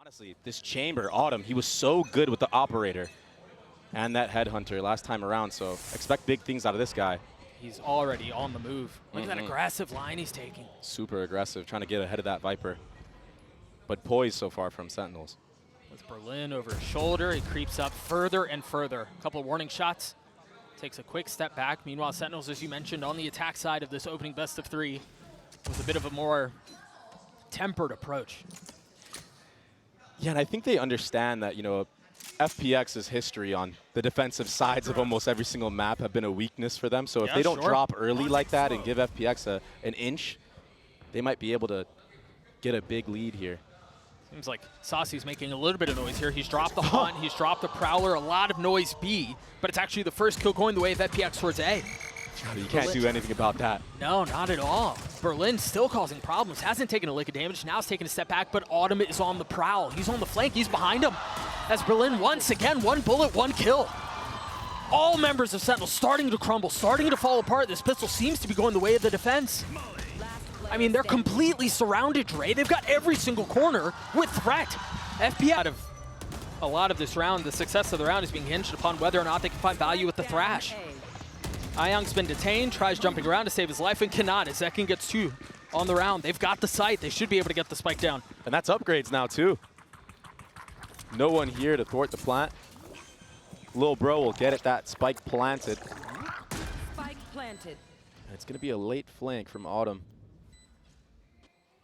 Honestly, this chamber, Autumn, he was so good with the operator and that headhunter last time around, so expect big things out of this guy. He's already on the move. Look at that aggressive line he's taking. Super aggressive, trying to get ahead of that Viper. But poised so far from Sentinels. With Berlin over his shoulder, he creeps up further and further. A couple of warning shots. Takes a quick step back. Meanwhile, Sentinels, as you mentioned, on the attack side of this opening best of three with a bit of a more tempered approach. Yeah, and I think they understand that, you know, FPX's history on the defensive sides of almost every single map have been a weakness for them. So if they don't drop early like that and give FPX an inch, they might be able to get a big lead here. Seems like Saucy's making a little bit of noise here. He's dropped the Hunt, he's dropped the Prowler, a lot of noise B, but it's actually the first kill going the way of FPX towards A. You can't do anything about that. No, not at all. Berlin still causing problems. Hasn't taken a lick of damage. Now he's taking a step back, but Autumn is on the prowl. He's on the flank. He's behind him. As Berlin once again, one bullet, one kill. All members of Sentinel starting to crumble, starting to fall apart. This pistol seems to be going the way of the defense. I mean, they're completely surrounded, Dre. They've got every single corner with threat. FPX, out of a lot of this round, the success of the round is being hinged upon whether or not they can find value with the Thrash. Ayang's been detained, tries jumping around to save his life, and cannot, as Zekin gets two on the round. They've got the sight. They should be able to get the spike down. And that's upgrades now, too. No one here to thwart the plant. Lil bro will get it, that spike planted. Spike planted. And it's going to be a late flank from Autumn.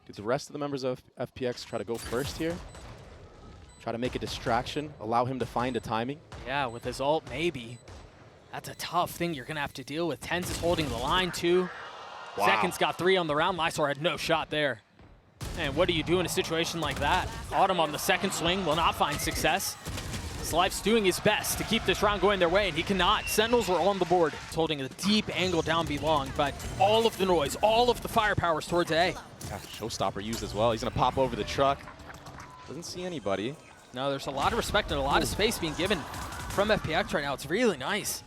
Did the rest of the members of FPX try to go first here? Try to make a distraction, allow him to find a timing? Yeah, with his ult, maybe. That's a tough thing you're going to have to deal with. Tenz is holding the line, too. Wow. Zekin's got 3 on the round. Lysor had no shot there. And what do you do in a situation like that? Autumn on the second swing will not find success. Slipe's doing his best to keep this round going their way, and he cannot. Sentinels are on the board. It's holding a deep angle down B long, but all of the noise, all of the firepower is towards A. Yeah, showstopper used as well. He's going to pop over the truck. Doesn't see anybody. No, there's a lot of respect and a lot of space being given from FPX right now. It's really nice.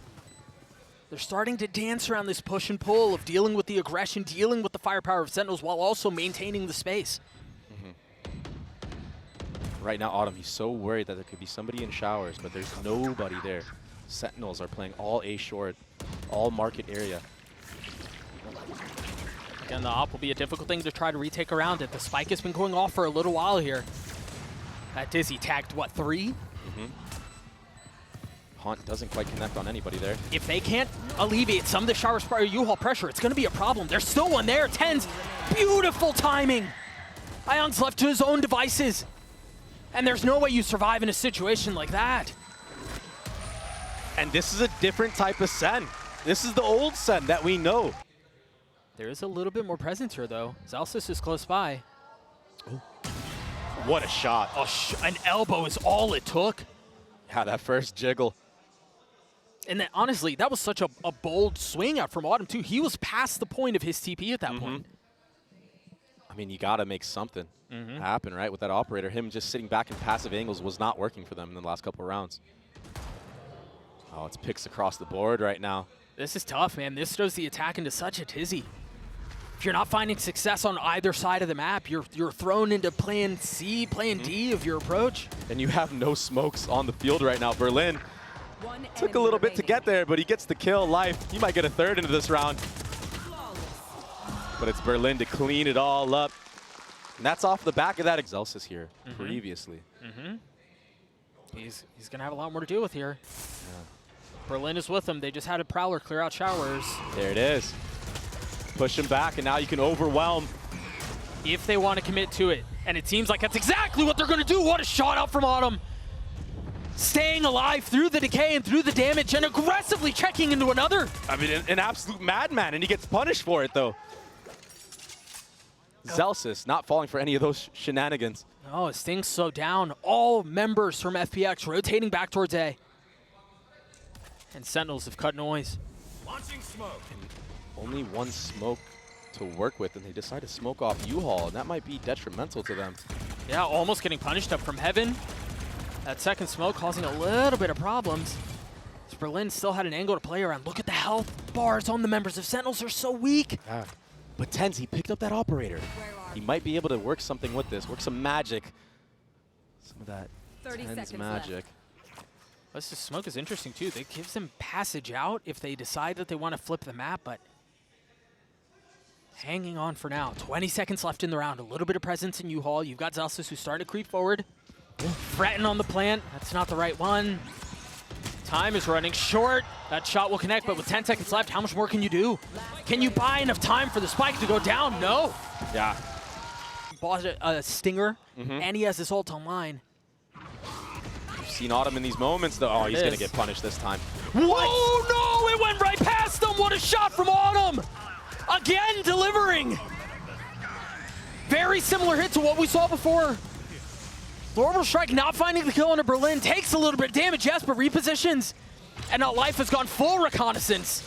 They're starting to dance around this push and pull of dealing with the aggression, dealing with the firepower of Sentinels while also maintaining the space. Right now, Autumn, he's so worried that there could be somebody in showers, but there's nobody there. Sentinels are playing all A short, all market area. Again, the op will be a difficult thing to try to retake around it. The spike has been going off for a little while here. That Dizzy tagged, what, 3? Haunt doesn't quite connect on anybody there. If they can't alleviate some of the shower spray U-Haul pressure, it's going to be a problem. There's still one there. Tenz, beautiful timing. Ayang's left to his own devices. And there's no way you survive in a situation like that. And this is a different type of Sen. This is the old Sen that we know. There is a little bit more presence here, though. Zalsis is close by. Oh. What a shot. Oh, an elbow is all it took. Yeah, that first jiggle. And then, honestly, that was such a bold swing out from Autumn, too. He was past the point of his TP at that point. I mean, you got to make something happen, right? With that operator, him just sitting back in passive angles was not working for them in the last couple of rounds. Oh, it's picks across the board right now. This is tough, man. This throws the attack into such a tizzy. If you're not finding success on either side of the map, you're thrown into plan C, plan D of your approach. And you have no smokes on the field right now. Berlin took a little bit to get there, but he gets the kill. Life, he might get a third into this round. But it's Berlin to clean it all up. And that's off the back of that Excelsis here previously. He's going to have a lot more to deal with here. Berlin is with him. They just had a Prowler clear out showers. There it is. Push him back, and now you can overwhelm. If they want to commit to it. And it seems like that's exactly what they're going to do. What a shot out from Autumn. Staying alive through the decay and through the damage and aggressively checking into another. I mean, an absolute madman, and he gets punished for it, though. Zelsis not falling for any of those shenanigans. Oh, it stings so down. All members from FPX rotating back towards A. And Sentinels have cut noise. Launching smoke. And only one smoke to work with, and they decide to smoke off U-Haul, and that might be detrimental to them. Yeah, almost getting punished up from heaven. That second smoke causing a little bit of problems. As Berlin still had an angle to play around. Look at the health bars on the members of Sentinels. They're so weak. Yeah. But Tenz, he picked up that operator. He might be able to work something with this, work some magic. Some of that 30 TenZ seconds magic. This smoke is interesting too. It gives them passage out if they decide that they want to flip the map, but hanging on for now. 20 seconds left in the round. A little bit of presence in U-Haul. You've got Zelsis who's starting to creep forward. Fretting on the plant. That's not the right one. Time is running short. That shot will connect, but with 10 seconds left, how much more can you do? Can you buy enough time for the spike to go down? No. Yeah. Bought a stinger, and he has his ult online. We've seen Autumn in these moments, though. Oh, he's going to get punished this time. What? Oh, no! It went right past him! What a shot from Autumn! Again, delivering! Very similar hit to what we saw before. The orbital strike not finding the kill into Berlin. Takes a little bit of damage, yes, but repositions. And now Life has gone full reconnaissance.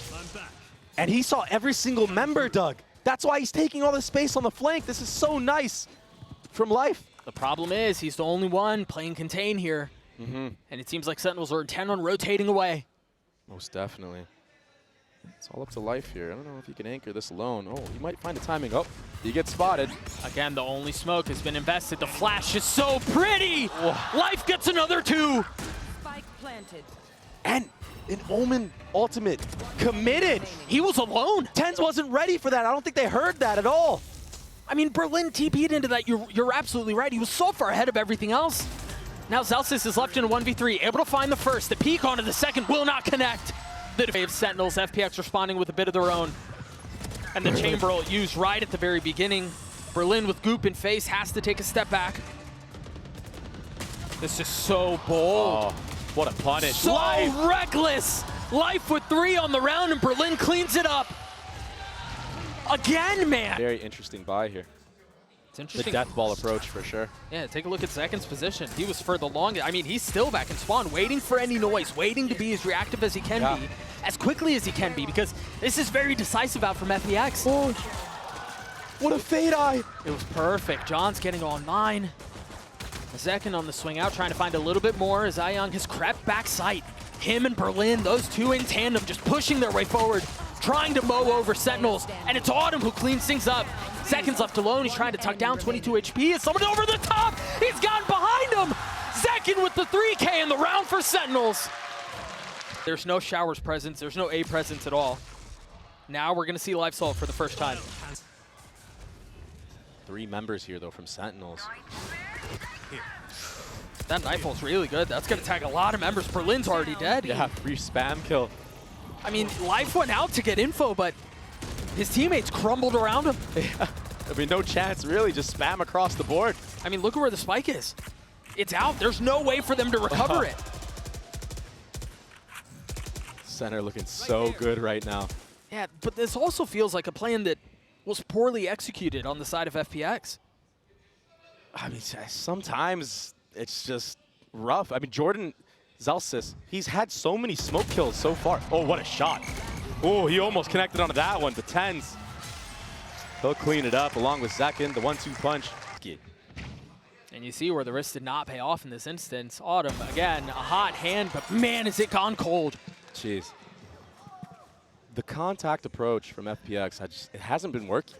And he saw every single member, Doug. That's why he's taking all the space on the flank. This is so nice from Life. The problem is he's the only one playing contain here. And it seems like Sentinels are intent on rotating away. Most definitely. It's all up to Life here. I don't know if he can anchor this alone. Oh, he might find a timing. Oh, he gets spotted. Again, the only smoke has been invested. The flash is so pretty. Life gets another 2. Spike planted. And an Omen ultimate committed. He was alone. TenZ wasn't ready for that. I don't think they heard that at all. I mean, Berlin TP'd into that. You're absolutely right. He was so far ahead of everything else. Now Zelsis is left in a 1v3, able to find the first. The peek onto the second will not connect. The wave Sentinels, FPX responding with a bit of their own. And the chamber ult used right at the very beginning. Berlin with Goop in face has to take a step back. This is so bold. Oh, what a punish. So reckless. Life with 3 on the round, and Berlin cleans it up. Again, man. Very interesting buy here. It's interesting. The death ball approach for sure. Yeah, take a look at Zekin's position. He was for the longest. I mean, he's still back in spawn, waiting for any noise, waiting to be as reactive as he can be, as quickly as he can be, because this is very decisive out from FPX. Oh, what a fade eye. It was perfect. John's getting online. Zekin on the swing out, trying to find a little bit more as Ayang has crept back sight. Him and Berlin, those two in tandem, just pushing their way forward, trying to mow over Sentinels, and it's Autumn who cleans things up. Seconds left alone, he's trying to tuck down 22 HP. Is someone over the top? He's gotten behind him! Zekin with the 3K in the round for Sentinels. There's no Showers presence, there's no A presence at all. Now we're gonna see Life Salt for the first time. 3 members here though from Sentinels. That knife ult's really good. That's gonna tag a lot of members. Berlin's already dead. Yeah, free spam kill. I mean, Life went out to get info, but his teammates crumbled around him. Yeah. I mean, no chance, really. Just spam across the board. I mean, look at where the spike is. It's out. There's no way for them to recover it. Center looking so good right now. Yeah, but this also feels like a plan that was poorly executed on the side of FPX. I mean, sometimes it's just rough. I mean, Jordan Zelsis, he's had so many smoke kills so far. Oh, what a shot. Oh, he almost connected onto that one. The TenZ. He'll clean it up along with Zekin, the 1-2 punch. And you see where the risk did not pay off in this instance. Autumn, again, a hot hand, but man, is it gone cold. Jeez. The contact approach from FPX, it hasn't been working.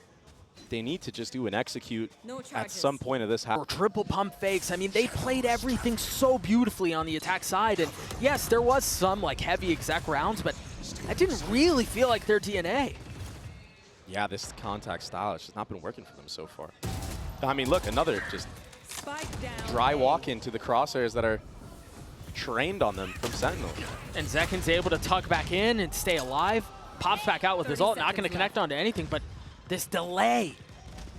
They need to just do an execute at some point of this half. Or triple pump fakes. I mean, they played everything so beautifully on the attack side. And yes, there was some like heavy exec rounds, but that didn't really feel like their DNA. Yeah, this contact style has just not been working for them so far. I mean, look, another just dry walk into the crosshairs that are trained on them from Sentinel. And Zekin's able to tuck back in and stay alive. Pops back out with his ult, not going to connect onto anything, but this delay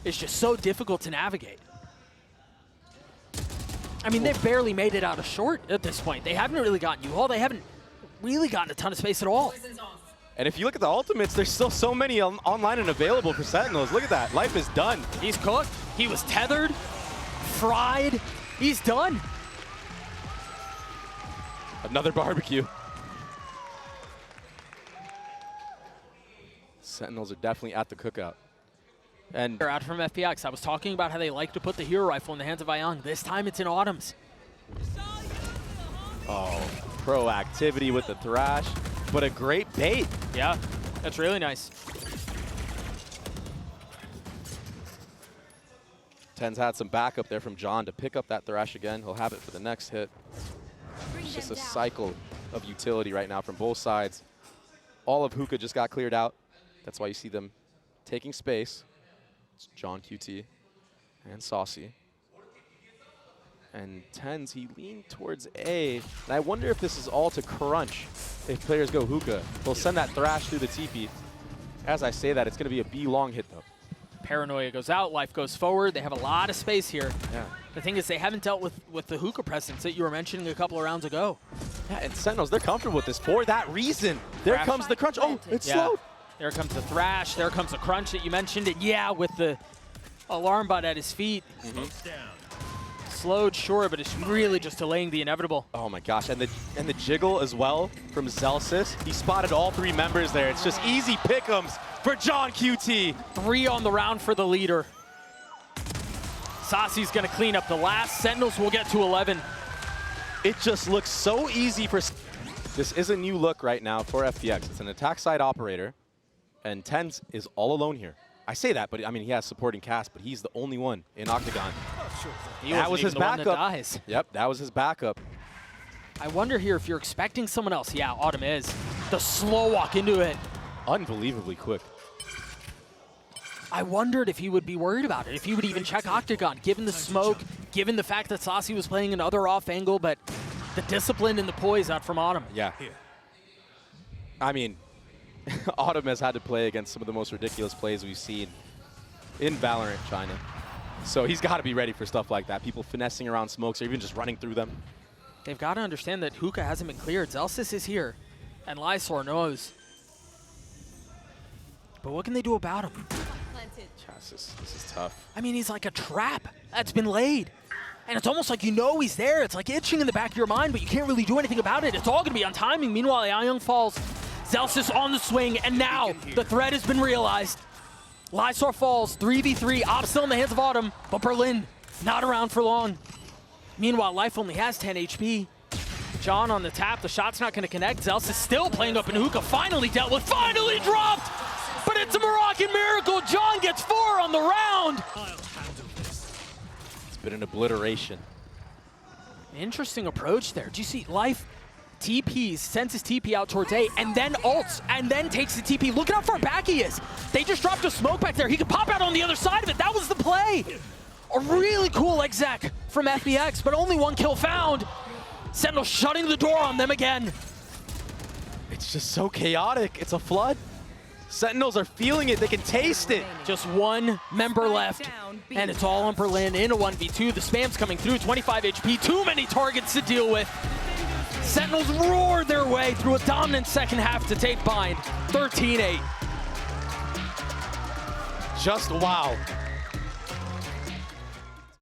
is just so difficult to navigate. I mean, they've barely made it out of short at this point. They haven't really gotten U-Haul. They haven't really gotten a ton of space at all. And if you look at the ultimates, there's still so many online and available for Sentinels. Look at that. Life is done. He's cooked. He was tethered, fried. He's done. Another barbecue. Sentinels are definitely at the cookout. And they're out from FPX. I was talking about how they like to put the hero rifle in the hands of Ayang. This time it's in Autumn's. oh, proactivity with the thrash, but a great bait. Yeah, that's really nice. Ten's had some backup there from John to pick up that Thrash again. He'll have it for the next hit. It's just a cycle of utility right now from both sides. All of Hookah just got cleared out. That's why you see them taking space. It's johnqt and Saucy. And Tens, he leaned towards A. And I wonder if this is all to crunch if players go Hookah. They'll send that Thrash through the TP. As I say that, it's going to be a B long hit, though. Paranoia goes out, Life goes forward. They have a lot of space here. Yeah. The thing is, they haven't dealt with the Hookah presence that you were mentioning a couple of rounds ago. Yeah, and Sentinels, they're comfortable with this for that reason. There comes the crunch. Oh, it's slowed. There comes the Thrash. There comes the crunch that you mentioned. And yeah, with the alarm bot at his feet. Slowed, sure, but it's really just delaying the inevitable. Oh my gosh, and the jiggle as well from Zelsis. He spotted all three members there. It's just easy pick'ems for johnqt. 3 on the round for the leader. Saucy's gonna clean up the last. Sentinels will get to 11. It just looks so easy for... This is a new look right now for FPX. It's an attack side operator, and Tens is all alone here. I say that, but I mean, he has supporting cast, but he's the only one in Octagon. That was his backup. Yep, that was his backup. I wonder here if you're expecting someone else. Yeah, Autumn is. The slow walk into it. Unbelievably quick. I wondered if he would be worried about it, if he would even check Octagon, given the smoke, given the fact that Saucy was playing another off angle, but the discipline and the poise out from Autumn. Yeah. I mean, Autumn has had to play against some of the most ridiculous plays we've seen in Valorant China. So he's got to be ready for stuff like that. People finessing around smokes or even just running through them. They've got to understand that Hookah hasn't been cleared. Zelsis is here, and Lysor knows. But what can they do about him? Yeah, this is tough. I mean, he's like a trap that's been laid. And it's almost like you know he's there. It's like itching in the back of your mind, but you can't really do anything about it. It's all going to be on timing. Meanwhile, Ayoung falls. Zelsis on the swing, and now the threat has been realized. Lysor falls, 3v3, Op still in the hands of Autumn, but Berlin not around for long. Meanwhile, Life only has 10 HP. John on the tap, the shot's not going to connect. Zelsis still playing up in Hookah, finally dealt with, finally dropped! But it's a Moroccan miracle, John gets 4 on the round! It's been an obliteration. Interesting approach there. Do you see Life TPs, sends his TP out towards A, and then ults, and then takes the TP. Look at how far back he is. They just dropped a smoke back there. He could pop out on the other side of it. That was the play. A really cool exec from FPX, but only 1 kill found. Sentinel shutting the door on them again. It's just so chaotic. It's a flood. Sentinels are feeling it. They can taste it. Just 1 member left, and it's all on Berlin in a 1v2. The spam's coming through, 25 HP, too many targets to deal with. Sentinels roared their way through a dominant second half to take bind, 13-8. Just wow.